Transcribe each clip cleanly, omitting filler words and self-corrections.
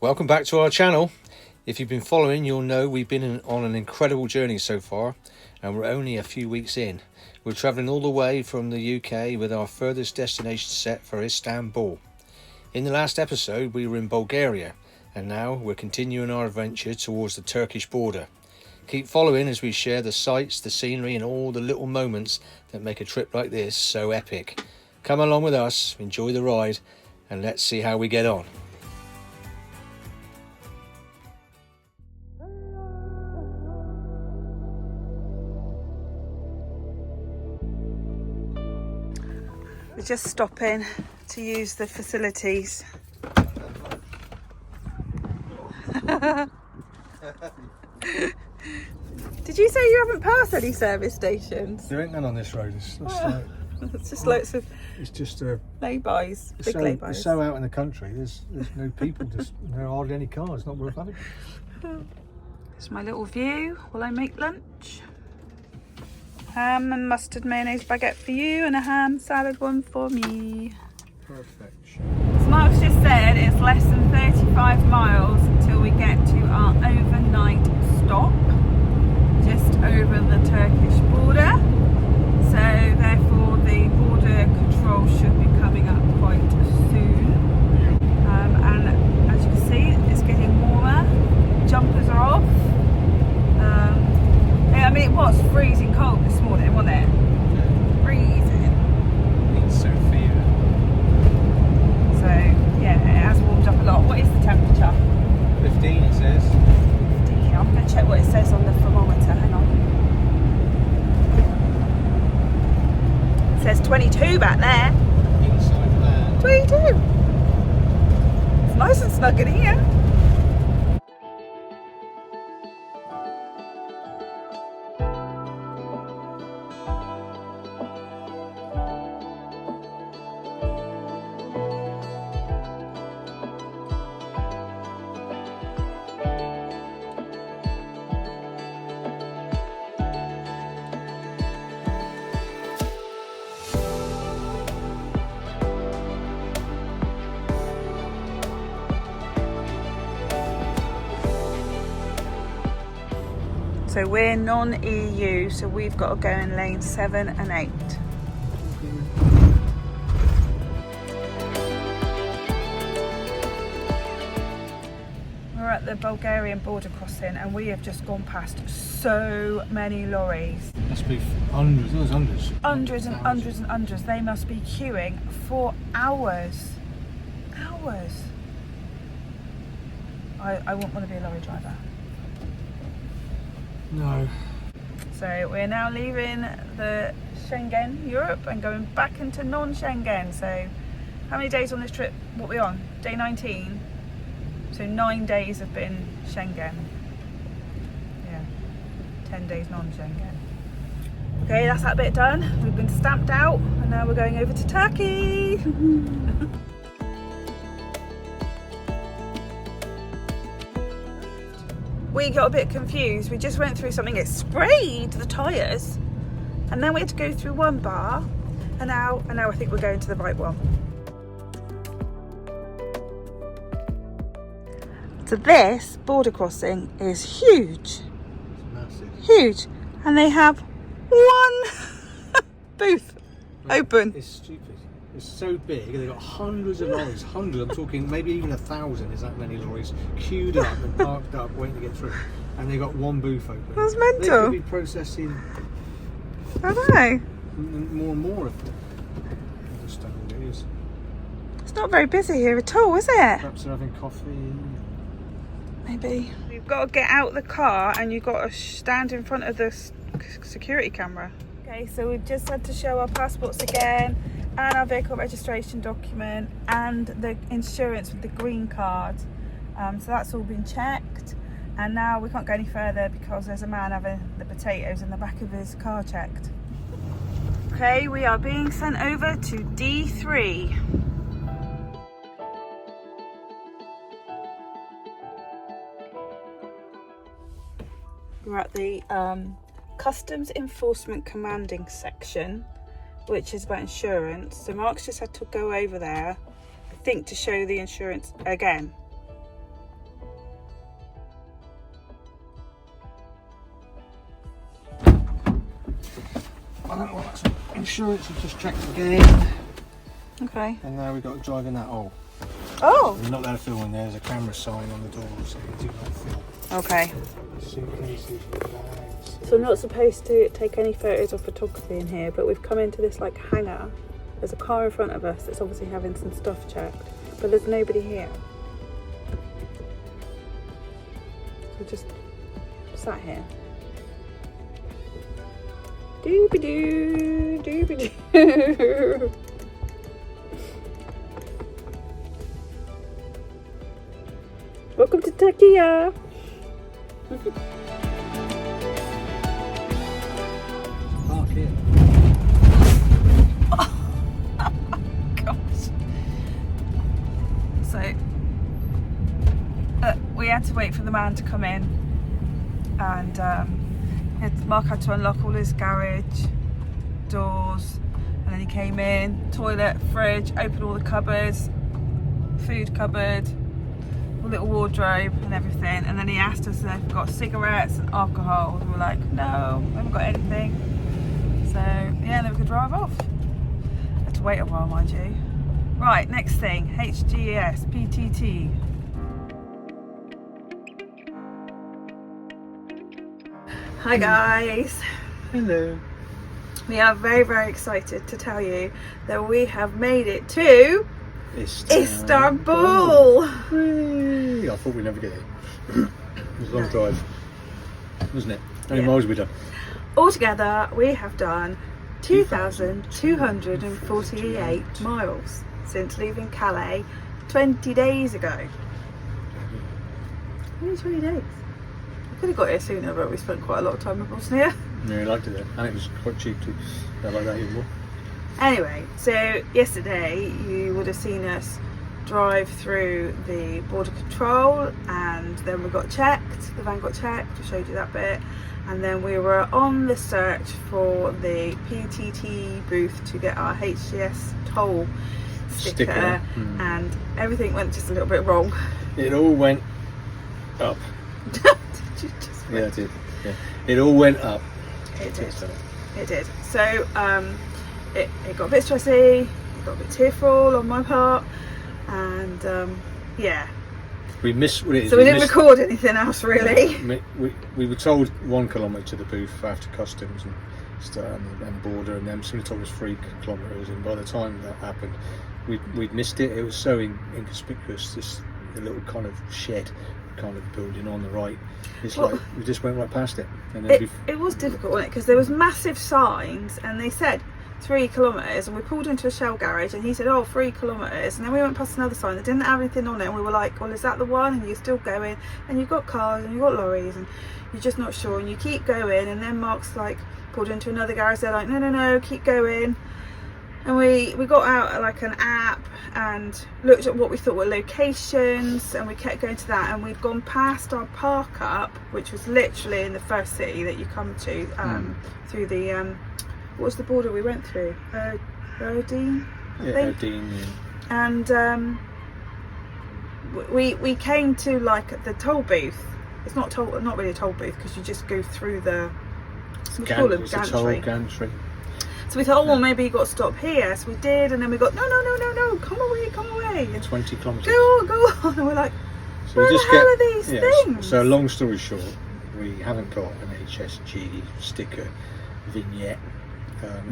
Welcome back to our channel. If you've been following, you'll know we've been on an incredible journey so far, and we're only a few weeks in. We're travelling all the way from the UK with our furthest destination set for Istanbul. In the last episode we were in Bulgaria, and now we're continuing our adventure towards the Turkish border. Keep following as we share the sights, the scenery and all the little moments that make a trip like this so epic. Come along with us, enjoy the ride, and let's see how we get on. We're just stopping to use the facilities. Did you say you haven't passed any service stations? There ain't none on this road. It's just loads of laybys, big laybys. It's so out in the country. There's no people. There are hardly any cars. Not worth having. It's my little view while I make lunch. Ham and mustard mayonnaise baguette for you, and a ham salad one for me. Perfection. As Mark's just said, it's less than 35 miles until we get to our overnight stop, just over the Turkish border. So therefore the border control should be coming up quite soon. And as you can see, it's getting warmer. Jumpers are off. I mean, it was freezing cold this morning, wasn't it? Yeah. Freezing. In Sofia. So, yeah, it has warmed up a lot. What is the temperature? 15, it says. 15. I'm going to check what it says on the thermometer. Hang on. It says 22 back there. Inside there. 22. It's nice and snug in here. So we're non-EU, so we've got to go in lane 7 and 8. We're at the Bulgarian border crossing and we have just gone past so many lorries. Must be hundreds, there's hundreds. Hundreds and hundreds and hundreds. They must be queuing for hours. Hours. I wouldn't want to be a lorry driver. No. So we're now leaving the Schengen, Europe, and going back into non-Schengen. So how many days on this trip? What are we on? Day 19. So 9 days have been Schengen. Yeah, 10 days non-Schengen. Okay, that's that bit done. We've been stamped out and now we're going over to Turkey. We got a bit confused. We just went through something, it sprayed the tyres, and then we had to go through one bar, and now I think we're going to the right one. So this border crossing is huge. It's massive. Huge. And they have one booth open. It's stupid. It's so big, they've got hundreds of lorries, hundreds, I'm talking maybe even 1,000 is that many lorries, queued up and parked up waiting to get through. And they've got one booth open. That's mental. They could be processing I know. more and more of them. I just don't know what it is. It's not very busy here at all, is it? Perhaps they're having coffee. Maybe. You've got to get out the car and you've got to stand in front of the security camera. Okay, so we've just had to show our passports again, and our vehicle registration document, and the insurance with the green card. So that's all been checked, and now we can't go any further because there's a man having the potatoes in the back of his car checked. Okay, we are being sent over to D3. We're at the Customs Enforcement Commanding section, which is about insurance. So Mark's just had to go over there, I think, to show the insurance again. Insurance have just checked again. Okay. And now we've got to drive in that hole. Oh. We're not allowed to film in there. There's a camera sign on the door, so we do not film. Okay. Suitcases, bags. So I'm not supposed to take any photos or photography in here, but we've come into this like hangar. There's a car in front of us that's obviously having some stuff checked, but there's nobody here. So we're just sat here. Doobie-doo, doobie-doo. Welcome to Turkey. Park here. Gosh. So we had to wait for the man to come in, and Mark had to unlock all his garage doors, and then he came in, toilet, fridge, opened all the cupboards, food cupboard, a little wardrobe and everything, and then he asked us if we've got cigarettes and alcohol. We were like, no, we haven't got anything. So yeah, then we could drive off. Had to wait a while, mind you. Right, next thing, HGS PTT. Hi guys. Hello. We are very, very excited to tell you that we have made it to Istanbul. Whee! I thought we'd never get it. It was a long drive, wasn't it? How many miles have we done? Altogether, we have done 2,248 miles since leaving Calais 20 days ago. Only 20 days. We could have got here sooner, but we spent quite a lot of time in Bosnia. Yeah, I liked it there, and it was quite cheap too. I like that even more. Anyway, so yesterday you would have seen us drive through the border control, and then we got checked, the van got checked, I showed you that bit, and then we were on the search for the PTT booth to get our HGS toll sticker. And everything went just a little bit wrong. It all went up. Did you just Yeah, it did. Yeah. It all went up. It did. It did. So it got a bit stressy, it got a bit tearful on my part, and yeah. We missed what it is. So we didn't record anything else really. We were told 1 kilometre to the booth after customs and stuff, and border, and then somebody told us 3 kilometres, and by the time that happened, we'd missed it. It was so inconspicuous. This little kind of shed kind of building on the right. It's like we just went right past it, and then it was difficult, wasn't it? Because there was massive signs, and they said 3 kilometres, and we pulled into a Shell garage, and he said, oh, 3 kilometres, and then we went past another sign that didn't have anything on it, and we were like, well, is that the one? And you're still going, and you've got cars and you've got lorries, and you're just not sure, and you keep going, and then Mark's like pulled into another garage. They're like, no, keep going. And we got out like an app and looked at what we thought were locations, and we kept going to that, and we'd gone past our park up, which was literally in the first city that you come to, through the what was the border we went through? Erdene, I think. Erdene, yeah. And we came to like the toll booth. It's not really a toll booth, because you just go through the gantry. So we thought, well, maybe you got to stop here. So we did, and then we got, no, come away. And 20 kilometres. Go on. And we're like, so where the hell are these things? So long story short, we haven't got an HSG sticker vignette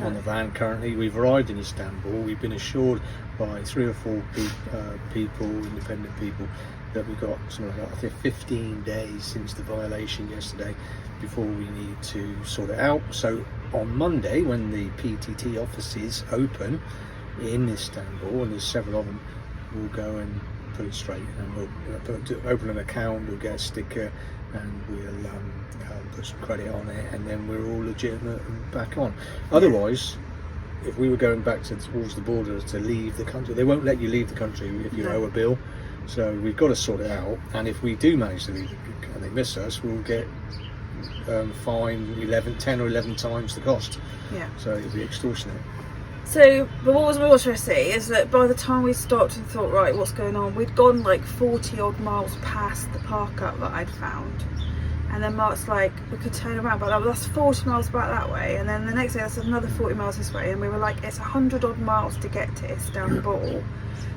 on the van currently. We've arrived in Istanbul. We've been assured by 3 or 4 people, independent people, that we've got something like, I think, 15 days since the violation yesterday before we need to sort it out. So on Monday, when the PTT offices open in Istanbul, and there's several of them, we'll go and put it straight, and we'll open an account, we'll get a sticker, and we'll put some credit on it, and then we're all legitimate and back on. Otherwise, if we were going back towards the border to leave the country, they won't let you leave the country if you owe a bill. So we've got to sort it out, and if we do manage to leave and they miss us, we'll get fined 10 or 11 times the cost. Yeah. So it'll be extortionate. So, but what was more stressy is that by the time we stopped and thought, right, what's going on, we'd gone like 40 odd miles past the park up that I'd found, And then Mark's like, we could turn around, but that's 40 miles back that way. And then the next day, that's another 40 miles this way. And we were like, it's 100 odd miles to get to Istanbul.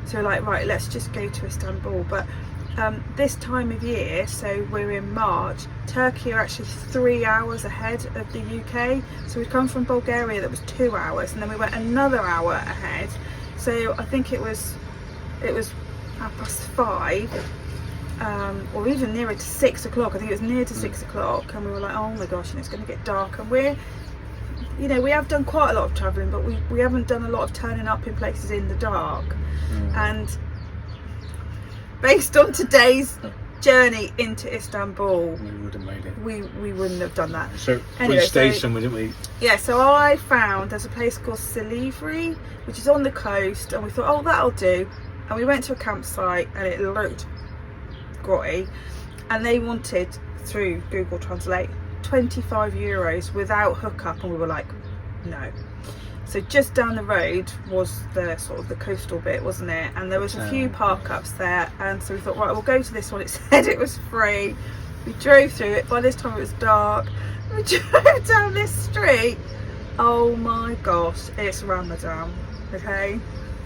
So we're like, right, let's just go to Istanbul. But this time of year, so we're in March, Turkey are actually 3 hours ahead of the UK. So we'd come from Bulgaria, that was 2 hours. And then we went another hour ahead. So I think it was 5:30. Or even nearer to 6 o'clock. I think it was near to 6 o'clock, and we were like, oh my gosh, and it's going to get dark. And we're, you know, we have done quite a lot of travelling, but we haven't done a lot of turning up in places in the dark. And based on today's journey into Istanbul, we would have made it. We wouldn't have done that. So anyway, we stayed somewhere, didn't we? Yeah, so I found there's a place called Silivri, which is on the coast, and we thought, oh, that'll do. And we went to a campsite, and it looked grotty, and they wanted, through Google Translate, 25 euros without hookup, and we were like, no. So just down the road was the sort of the coastal bit, wasn't it? And there was a few park ups there, and so we thought, right, we'll go to this one. It said it was free. We drove through it. By this time it was dark. We drove down this street. Oh my gosh, it's Ramadan, okay?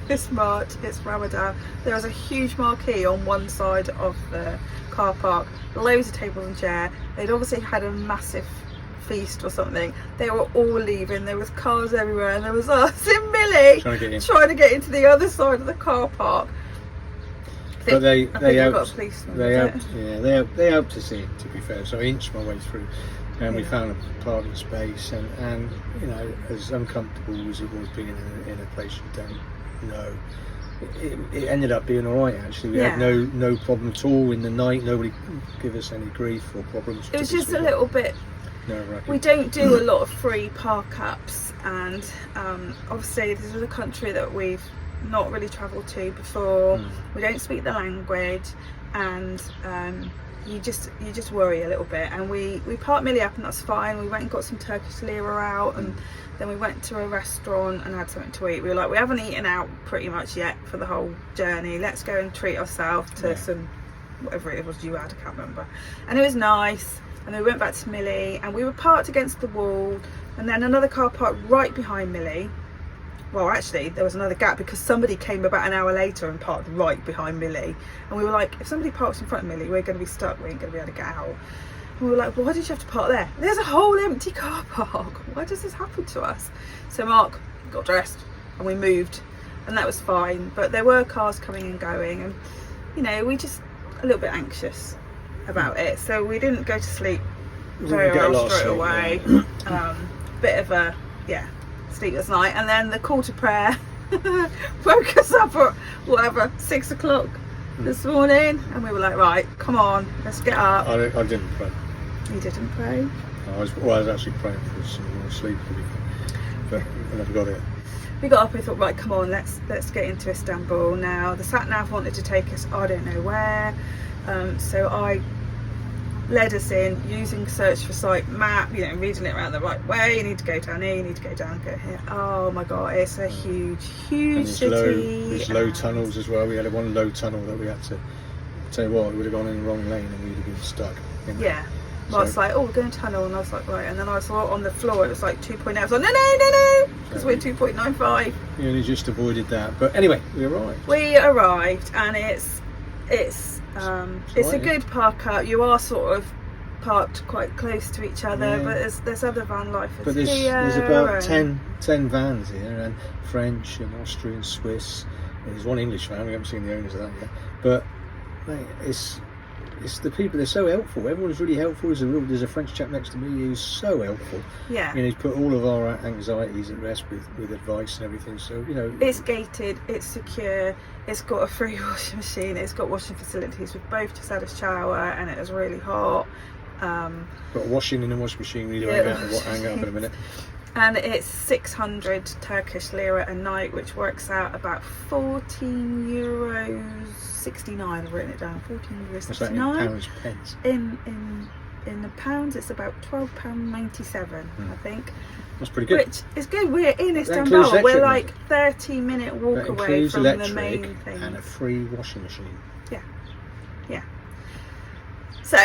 This March, it's Ramadan. There was a huge marquee on one side of the car park, loads of tables and chairs. They'd obviously had a massive feast or something. They were all leaving. There was cars everywhere, and there was us and Millie trying to get into the other side of the car park. But they helped. They helped us in, to be fair. So I inched my way through, and we found a parking space. And you know, as uncomfortable as it was being in a place you don't know, it ended up being all right. Actually, we had no problem at all in the night. Nobody gave us any grief or problems. It was just a little bit. We don't do a lot of free park ups, and obviously this is a country that we've not really travelled to before. We don't speak the language, and you just worry a little bit. And we parked Millie up, and that's fine. We went and got some Turkish lira out, and then we went to a restaurant and had something to eat. We were like, we haven't eaten out pretty much yet for the whole journey. Let's go and treat ourselves to some, whatever it was you had, I can't remember. And it was nice. And then we went back to Millie, and we were parked against the wall, and then another car parked right behind Millie. Well, actually, there was another gap because somebody came about an hour later and parked right behind Millie. And we were like, if somebody parks in front of Millie, we're going to be stuck. We ain't going to be able to get out. And we were like, well, why did you have to park there? There's a whole empty car park. Why does this happen to us? So Mark got dressed and we moved, and that was fine. But there were cars coming and going, and you know, we just a little bit anxious about it. So we didn't go to sleep very well straight away. Bit of a sleepless night, and then the call to prayer woke us up at whatever 6 o'clock this morning, and we were like, right, come on, let's get up. I didn't pray. You didn't pray? I was actually praying for some more sleep, but I never got it. We got up and thought, right, come on, let's get into Istanbul now. The sat nav wanted to take us I don't know where, so I led us in using search for site map, you know, reading it around the right way. You need to go down here, you need to go down, go here. Oh my god, it's a huge city. There's low tunnels as well. We had one low tunnel that we had to tell you what, we would have gone in the wrong lane and we'd have been stuck. Yeah. Well, it's like, oh, we're going to tunnel, and I was like, right, and then I saw on the floor it was like 2.8. I was like, no, because we're 2.95. You only just avoided that, but anyway, we arrived. We arrived, and it's a good park up. You are sort of parked quite close to each other, but there's other van life. But there's about 10 vans here, and French and Austrian, Swiss. There's one English van. We haven't seen the owners of that yet, but mate, it's the people. They're so helpful. Everyone's really helpful. There's a French chap next to me who's so helpful. Yeah, you know, he's put all of our anxieties at rest with advice and everything. So you know, it's gated, it's secure, it's got a free washing machine, it's got washing facilities. We've both just had a shower, and it was really hot. Got washing in the washing machine. We need to hang out in a minute. And it's 600 Turkish lira a night, which works out about €14.69. I've written it down. €14.69. What's that in pounds, pence? In the pounds, it's about £12.97, I think. That's pretty good. Which is good. We're in Istanbul. We're like 30-minute walk away from the main thing. And a free washing machine. Yeah. So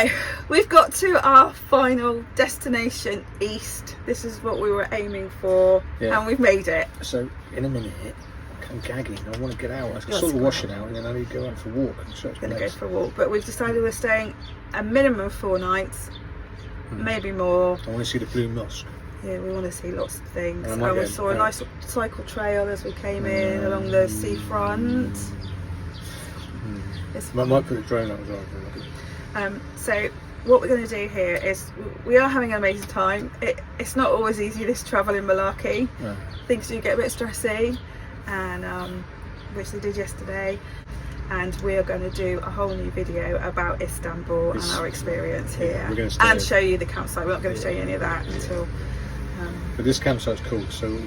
we've got to our final destination, east. This is what we were aiming for, and we've made it. So in a minute, I'm gagging. I want to get out. I can sort of wash it out, and then I need to go out for a walk and stretch my legs. Go for a walk, but we've decided we're staying a minimum of 4 nights, maybe more. I want to see the Blue Mosque. Yeah, we want to see lots of things. And we saw a nice cycle trail as we came in along the seafront. I might put a drone up as well. So what we're going to do here is we are having an amazing time. It's not always easy, this travel in Malarkey. No. Things do get a bit stressy, and which they did yesterday. And we are going to do a whole new video about Istanbul and our experience here, and show you the campsite. We're not going to show you any of that until. But this campsite's cool, so you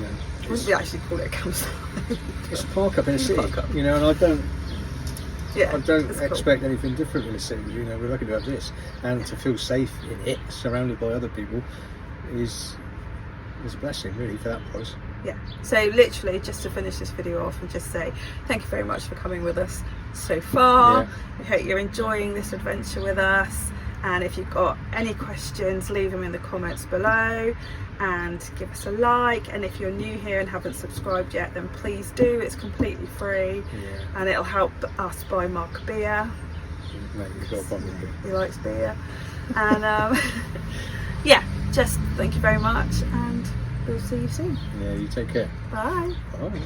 know. Wouldn't we actually call it a campsite? It's a park up in a city, you know, and I don't expect anything different in a city. You know, we're lucky to have this, and to feel safe in it, surrounded by other people, is a blessing, really, for that price. Yeah. So literally, just to finish this video off and just say thank you very much for coming with us so far. We hope you're enjoying this adventure with us. And if you've got any questions, leave them in the comments below and give us a like. And if you're new here and haven't subscribed yet, then please do. It's completely free, and it'll help us buy Mark beer. He likes beer. And yeah, just thank you very much, and we'll see you soon. Yeah, you take care. Bye. Bye.